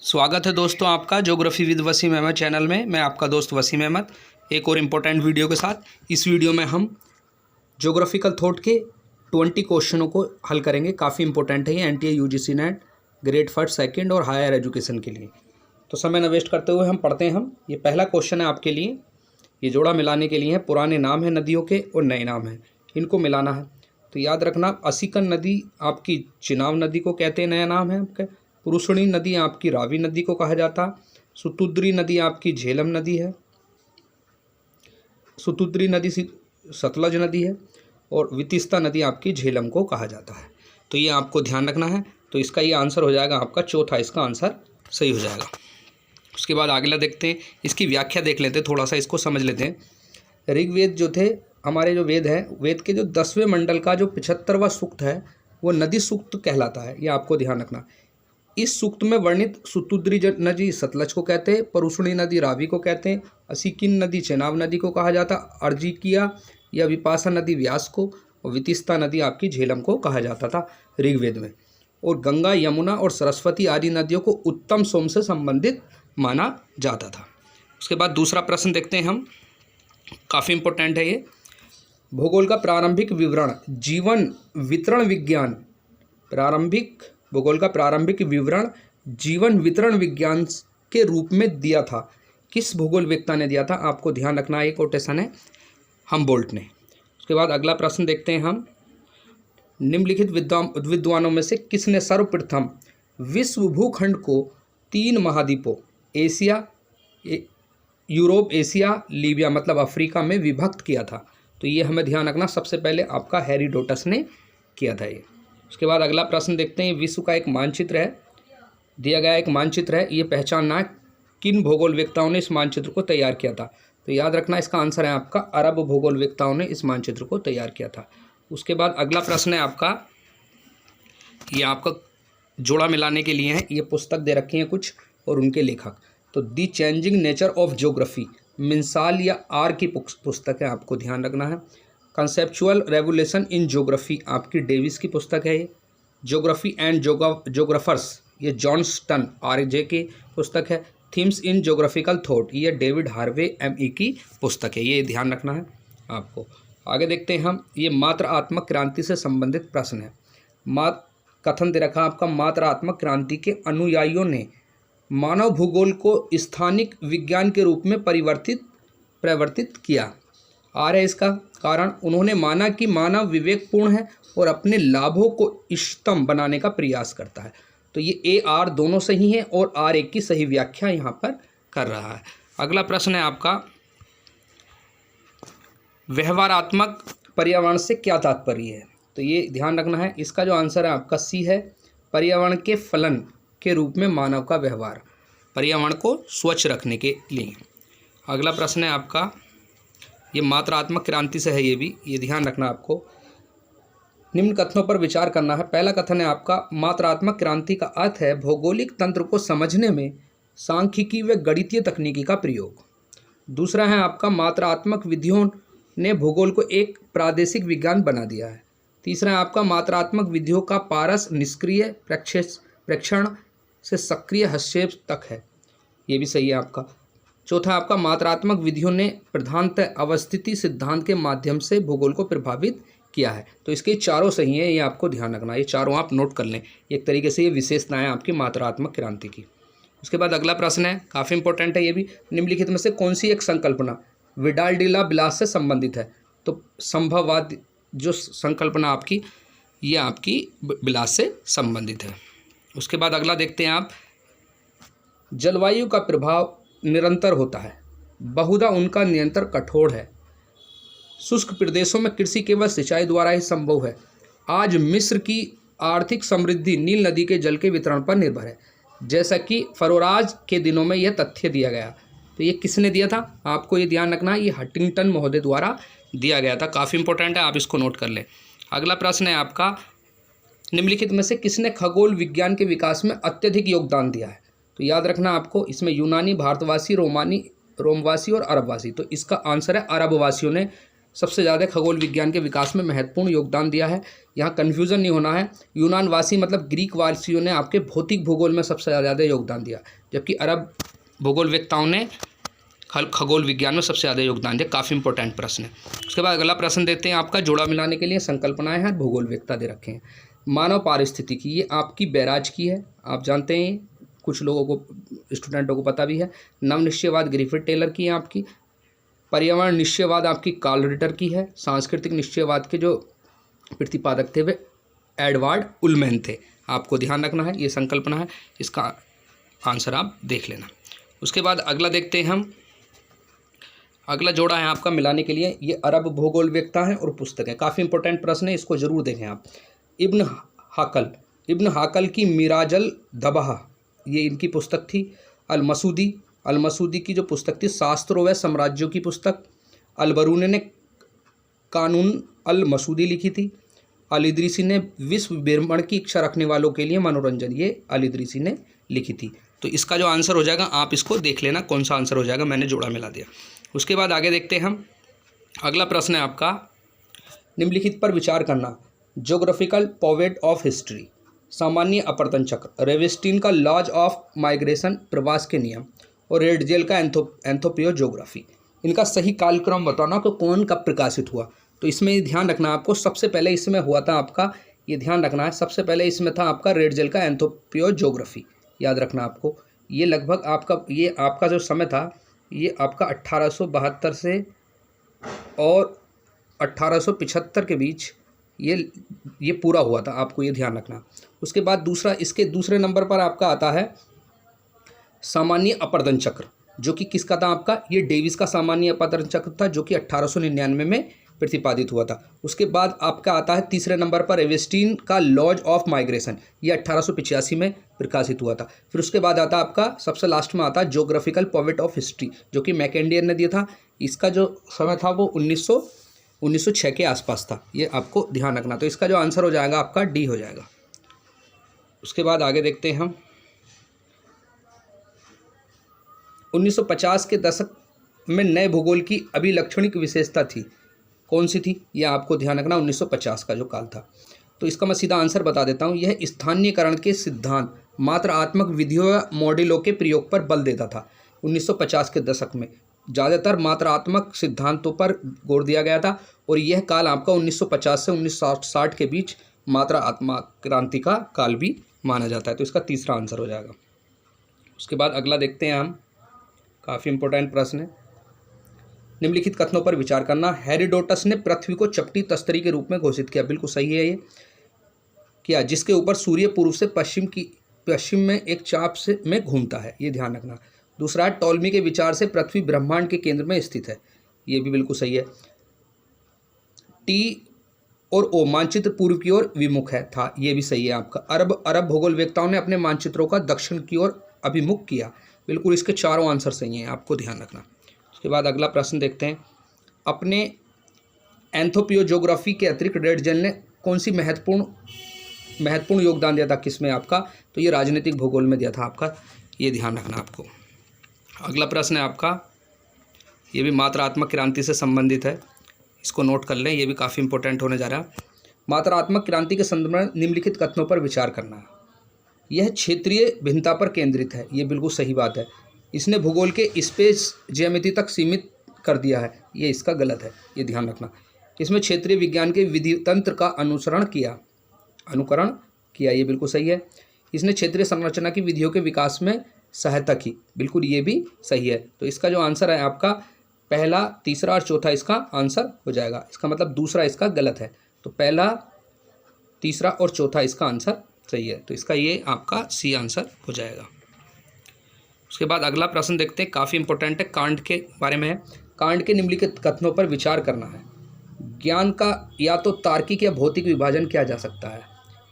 स्वागत है दोस्तों आपका geography with Wasim Ahmed channel में। मैं आपका दोस्त वसीम अहमद एक और इम्पोर्टेंट वीडियो के साथ। इस वीडियो में हम ज्योग्राफिकल थॉट के 20 क्वेश्चनों को हल करेंगे। काफ़ी इंपॉर्टेंट है ये NTA UGC net grade first second और हायर एजुकेशन के लिए। तो समय न वेस्ट करते हुए हम पढ़ते हैं। ये पहला क्वेश्चन है आपके लिए। ये जोड़ा मिलाने के लिए है। पुराने नाम है नदियों के और नए नाम हैं, इनको मिलाना है। तो याद रखना, असिकन नदी आपकी चिनाब नदी को कहते हैं, नया नाम है आपका। पुरुषणी नदी आपकी रावी नदी को कहा जाता। सुतुद्री नदी आपकी झेलम नदी है। सुतुद्री नदी सतलज नदी है और वितिस्ता नदी आपकी झेलम को कहा जाता है। तो ये आपको ध्यान रखना है। तो इसका ये आंसर हो जाएगा आपका चौथा, इसका आंसर सही हो जाएगा। उसके बाद अगला देखते हैं, इसकी व्याख्या देख लेते हैं, थोड़ा सा इसको समझ लेते हैं। ऋग्वेद जो थे हमारे, जो वेद है, वेद के जो 10वें मंडल का जो 75वां सूक्त है वो नदी सूक्त कहलाता है। ये आपको ध्यान रखना। इस सूक्त में वर्णित सुतुद्री नदी सतलज को कहते हैं, परुषणी नदी रावी को कहते हैं, असिकिन नदी चेनाब नदी को कहा जाता, अर्जिकिया या विपाशा नदी व्यास को, और वितिस्ता नदी आपकी झेलम को कहा जाता था ऋग्वेद में। और गंगा, यमुना और सरस्वती आदि नदियों को उत्तम सोम से संबंधित माना जाता था। उसके बाद दूसरा प्रश्न देखते हैं हम, काफ़ी इंपॉर्टेंट है ये। भूगोल का प्रारंभिक विवरण जीवन वितरण विज्ञान, भूगोल का प्रारंभिक विवरण जीवन वितरण विज्ञान के रूप में दिया था। किस भूगोलवेत्ता ने दिया था? आपको ध्यान रखना, एक कोटेशन है हमबोल्ट ने। उसके बाद अगला प्रश्न देखते हैं हम, निम्नलिखित विद्वानों में से किसने सर्वप्रथम विश्व भूखंड को 3 महाद्वीपों एशिया, यूरोप, एशिया, लीबिया मतलब अफ्रीका में विभक्त किया था? तो ये हमें ध्यान रखना, सबसे पहले आपका हेरोडोटस ने किया था ये। उसके बाद अगला प्रश्न देखते हैं, विश्व का एक मानचित्र है दिया गया, एक मानचित्र है, ये पहचानना किन भूगोलवेत्ताओं ने इस मानचित्र को तैयार किया था? तो याद रखना, इसका आंसर है आपका अरब भूगोलवेत्ताओं ने इस मानचित्र को तैयार किया था। उसके बाद अगला प्रश्न है आपका, ये आपका जोड़ा मिलाने के लिए है। ये पुस्तक दे रखी है कुछ और उनके लेखक। तो दी चेंजिंग नेचर ऑफ ज्योग्राफी मिंसाल या आर की पुस्तक है, आपको ध्यान रखना है। कंसेप्चुअल रेवोल्यूशन इन ज्योग्राफी आपकी डेविस की पुस्तक है ये। ज्योग्राफी एंड ज्योग्राफर्स ये जॉनस्टन RJ की पुस्तक है। थीम्स इन ज्योग्राफिकल थॉट ये डेविड हार्वे ME की पुस्तक है, ये ध्यान रखना है आपको। आगे देखते हैं हम, ये मात्रात्मक क्रांति से संबंधित प्रश्न है। कथन दे रखा आपका, मात्रात्मक क्रांति के अनुयायियों ने मानव भूगोल को स्थानिक विज्ञान के रूप में परिवर्तित किया। आर है इसका कारण, उन्होंने माना कि मानव विवेकपूर्ण है और अपने लाभों को इष्टतम बनाने का प्रयास करता है। तो ये AR दोनों सही हैं और R1 की सही व्याख्या यहाँ पर कर रहा है। अगला प्रश्न है आपका, व्यवहारात्मक पर्यावरण से क्या तात्पर्य है? तो ये ध्यान रखना है, इसका जो आंसर है आपका C है, पर्यावरण के फलन के रूप में मानव का व्यवहार, पर्यावरण को स्वच्छ रखने के लिए। अगला प्रश्न है आपका, ये मात्रात्मक क्रांति से है, ये ध्यान रखना आपको। निम्न कथनों पर विचार करना है। पहला कथन है आपका, मात्रात्मक क्रांति का अर्थ है भौगोलिक तंत्र को समझने में सांख्यिकी व गणितीय तकनीकी का प्रयोग। दूसरा है आपका, मात्रात्मक विधियों ने भूगोल को एक प्रादेशिक विज्ञान बना दिया है। तीसरा है आपका, मात्रात्मक विधियों का पारस निष्क्रिय प्रेक्षण से सक्रिय हस्तक्षेप तक है, ये भी सही है आपका। चौथा आपका, मात्रात्मक विधियों ने प्रधानतः अवस्थिति सिद्धांत के माध्यम से भूगोल को प्रभावित किया है। तो इसके चारों सही हैं, ये आपको ध्यान रखना, ये चारों आप नोट कर लें। एक तरीके से ये विशेषताएं आपकी मात्रात्मक क्रांति की। उसके बाद अगला प्रश्न है, काफ़ी इंपॉर्टेंट है ये भी, निम्नलिखित में से कौन सी एक संकल्पना विडाल डिला बिलास से संबंधित है? तो संभववाद जो संकल्पना आपकी, ये आपकी बिलास से संबंधित है। उसके बाद अगला देखते हैं आप, जलवायु का प्रभाव निरंतर होता है, बहुधा उनका नियंत्रण कठोर है। शुष्क प्रदेशों में कृषि केवल सिंचाई द्वारा ही संभव है। आज मिस्र की आर्थिक समृद्धि नील नदी के जल के वितरण पर निर्भर है, जैसा कि फरोराज के दिनों में यह तथ्य दिया गया। तो ये किसने दिया था? आपको ये ध्यान रखना, ये हंटिंगटन महोदय द्वारा दिया गया था। काफ़ी इंपॉर्टेंट है, आप इसको नोट कर लें। अगला प्रश्न है आपका, निम्नलिखित में से किसने खगोल विज्ञान के विकास में अत्यधिक योगदान दिया है? तो याद रखना आपको, इसमें यूनानी, भारतवासी, रोमवासी और अरबवासी। तो इसका आंसर है अरबवासियों ने सबसे ज़्यादा खगोल विज्ञान के विकास में महत्वपूर्ण योगदान दिया है। यहाँ कन्फ्यूज़न नहीं होना है, यूनानवासी मतलब ग्रीक वासियों ने आपके भौतिक भूगोल में सबसे ज़्यादा योगदान दिया, जबकि अरब भूगोलवेत्ताओं ने खगोल विज्ञान में सबसे ज़्यादा योगदान दिया। काफ़ी इंपॉर्टेंट प्रश्न है। उसके बाद अगला प्रश्न देखते हैं आपका, जोड़ा मिलाने के लिए संकल्पनाएं हैं, भूगोलवेत्ता दे रखे हैं। मानव पारिस्थितिकी, ये आपकी बैराज की है, आप जानते हैं, कुछ लोगों को स्टूडेंटों को पता भी है। नव निश्चयवाद ग्रिफिथ टेलर की है आपकी। पर्यावरण निश्चयवाद आपकी कार्ल रिटर की है। सांस्कृतिक निश्चयवाद के जो प्रतिपादक थे वे एडवर्ड उलमैन थे। आपको ध्यान रखना है, ये संकल्पना है, इसका आंसर आप देख लेना। उसके बाद अगला देखते हैं हम, अगला जोड़ा है आपका मिलाने के लिए, ये अरब भूगोलवेत्ता है और पुस्तक है। काफ़ी इंपॉर्टेंट प्रश्न है, इसको जरूर देखें आप। इब्न हाकल की मिराजल दबह, ये इनकी पुस्तक थी। अल मसूदी की जो पुस्तक थी शास्त्रों व साम्राज्यों की पुस्तक। अलबरूनी ने कानून अल मसूदी लिखी थी। अल इदरीसी ने विश्व भ्रमण की इच्छा रखने वालों के लिए मनोरंजन, ये अल इदरीसी ने लिखी थी। तो इसका जो आंसर हो जाएगा आप इसको देख लेना कौन सा आंसर हो जाएगा, मैंने जोड़ा मिला दिया। उसके बाद आगे देखते हैं हम, अगला प्रश्न है आपका, निम्नलिखित पर विचार करना। ज्योग्राफिकल पॉवेट ऑफ हिस्ट्री, सामान्य अपरतन चक्र, रेवेस्टीन का लॉज ऑफ माइग्रेशन, प्रवास के नियम, और रेडजेल का एंथोपियो ज्योग्राफी, इनका सही कालक्रम बताना कि कौन कब प्रकाशित हुआ। तो इसमें ध्यान रखना आपको, सबसे पहले इसमें हुआ था आपका, ये ध्यान रखना है, सबसे पहले इसमें था आपका रेडजेल का एंथोपियो ज्योग्राफी, याद रखना आपको। ये लगभग आपका जो समय था ये आपका 1872 से और 1875 के बीच ये पूरा हुआ था, आपको ये ध्यान रखना। उसके बाद इसके दूसरे नंबर पर आपका आता है सामान्य अपरदन चक्र, जो कि किसका था आपका, ये डेविस का सामान्य अपरदन चक्र था, जो कि 1899 में प्रतिपादित हुआ था। उसके बाद आपका आता है तीसरे नंबर पर रेवेस्टीन का लॉज ऑफ माइग्रेशन, ये 1885 में प्रकाशित हुआ था। फिर उसके बाद आता आपका सबसे लास्ट में आता है ज्योग्राफिकल पॉवेट ऑफ हिस्ट्री, जो कि मैकेंडियन ने दिया था। इसका जो समय था वो 1906 के आसपास था, ये आपको ध्यान रखना। तो इसका जो आंसर हो जाएगा आपका डी हो जाएगा। उसके बाद आगे देखते हैं हम, 1950 के दशक में नए भूगोल की अभिलक्षणिक विशेषता थी, कौन सी थी, यह आपको ध्यान रखना। 1950 का जो काल था, तो इसका मैं सीधा आंसर बता देता हूँ। यह स्थानीयकरण के सिद्धांत, मात्रात्मक विधियों या मॉडलों के प्रयोग पर बल देता था। 1950 के दशक में ज़्यादातर मात्रात्मक सिद्धांतों पर जोर दिया गया था, और यह काल आपका 1950 से 1960 के बीच मात्रात्मक क्रांति का काल भी माना जाता है। तो इसका तीसरा आंसर हो जाएगा। उसके बाद अगला देखते हैं हम, काफ़ी इंपॉर्टेंट प्रश्न है। निम्नलिखित कथनों पर विचार करना। हेरोडोटस ने पृथ्वी को चपटी तस्तरी के रूप में घोषित किया, बिल्कुल सही है ये, किया, जिसके ऊपर सूर्य पूर्व से पश्चिम में एक चाप में घूमता है, ये ध्यान रखना। दूसरा है टॉलमी के विचार से पृथ्वी ब्रह्मांड के केंद्र में स्थित है, ये भी बिल्कुल सही है। टी और ओ मानचित्र पूर्व की ओर विमुख है था, ये भी सही है आपका। अरब भूगोलवेत्ताओं ने अपने मानचित्रों का दक्षिण की ओर अभिमुख किया, बिल्कुल इसके चारों आंसर सही हैं, आपको ध्यान रखना। उसके बाद अगला प्रश्न देखते हैं, अपने एंथोपियो ज्योग्राफी के अतिरिक्त रेडजेल ने कौन सी महत्वपूर्ण योगदान दिया था, किसमें आपका, तो ये राजनीतिक भूगोल में दिया था आपका, ये ध्यान रखना आपको। अगला प्रश्न है आपका, ये भी मात्रात्मक क्रांति से संबंधित है, इसको नोट कर लें, ये भी काफ़ी इंपॉर्टेंट होने जा रहा है। मात्रात्मक क्रांति के संदर्भ में निम्नलिखित कथनों पर विचार करना है। यह क्षेत्रीय भिन्नता पर केंद्रित है, ये बिल्कुल सही बात है। इसने भूगोल के स्पेस ज्यामिति तक सीमित कर दिया है, ये इसका गलत है, ये ध्यान रखना। इसमें क्षेत्रीय विज्ञान के विधि तंत्र का अनुकरण किया, ये बिल्कुल सही है। इसने क्षेत्रीय संरचना की विधियों के विकास में सहायता की, बिल्कुल ये भी सही है। तो इसका जो आंसर है आपका पहला, तीसरा और चौथा इसका आंसर हो जाएगा। इसका मतलब दूसरा इसका गलत है, तो पहला, तीसरा और चौथा इसका आंसर सही है, तो इसका ये आपका सी आंसर हो जाएगा। उसके बाद अगला प्रश्न देखते हैं, काफ़ी इंपॉर्टेंट है, कांड के बारे में है। कांड के निम्नलिखित कथनों पर विचार करना है। ज्ञान का या तो तार्किक या भौतिक विभाजन किया जा सकता है,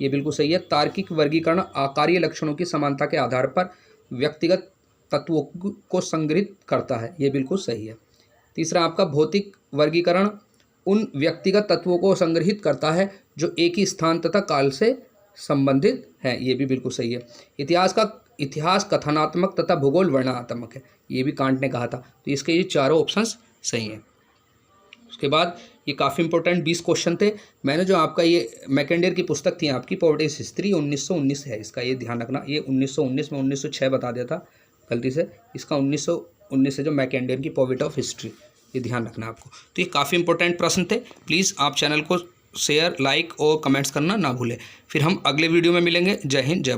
ये बिल्कुल सही है। तार्किक वर्गीकरण आकारीय लक्षणों की समानता के आधार पर व्यक्तिगत तत्वों को संग्रहित करता है, ये बिल्कुल सही है। तीसरा आपका भौतिक वर्गीकरण उन व्यक्तिगत तत्वों को संग्रहित करता है जो एक ही स्थान तथा काल से संबंधित हैं, ये भी बिल्कुल सही है। इतिहास कथनात्मक तथा भूगोल वर्णनात्मक है, ये भी कांट ने कहा था, तो इसके ये चारों ऑप्शंस सही हैं। उसके बाद ये काफ़ी इंपॉर्टेंट 20 क्वेश्चन थे। मैंने जो आपका ये मैकेंडियर की पुस्तक थी आपकी पॉवर्टी हिस्ट्री 1919 है, इसका ये ध्यान रखना। ये 1919 में 1906 बता दिया था गलती से, इसका 1919 है जो मैकेंडियर की पॉवर्टी ऑफ हिस्ट्री, ये ध्यान रखना आपको। तो ये काफ़ी इंपॉर्टेंट प्रश्न थे। प्लीज़ आप चैनल को शेयर, लाइक और कमेंट्स करना ना भूलें। फिर हम अगले वीडियो में मिलेंगे। जय हिंद, जय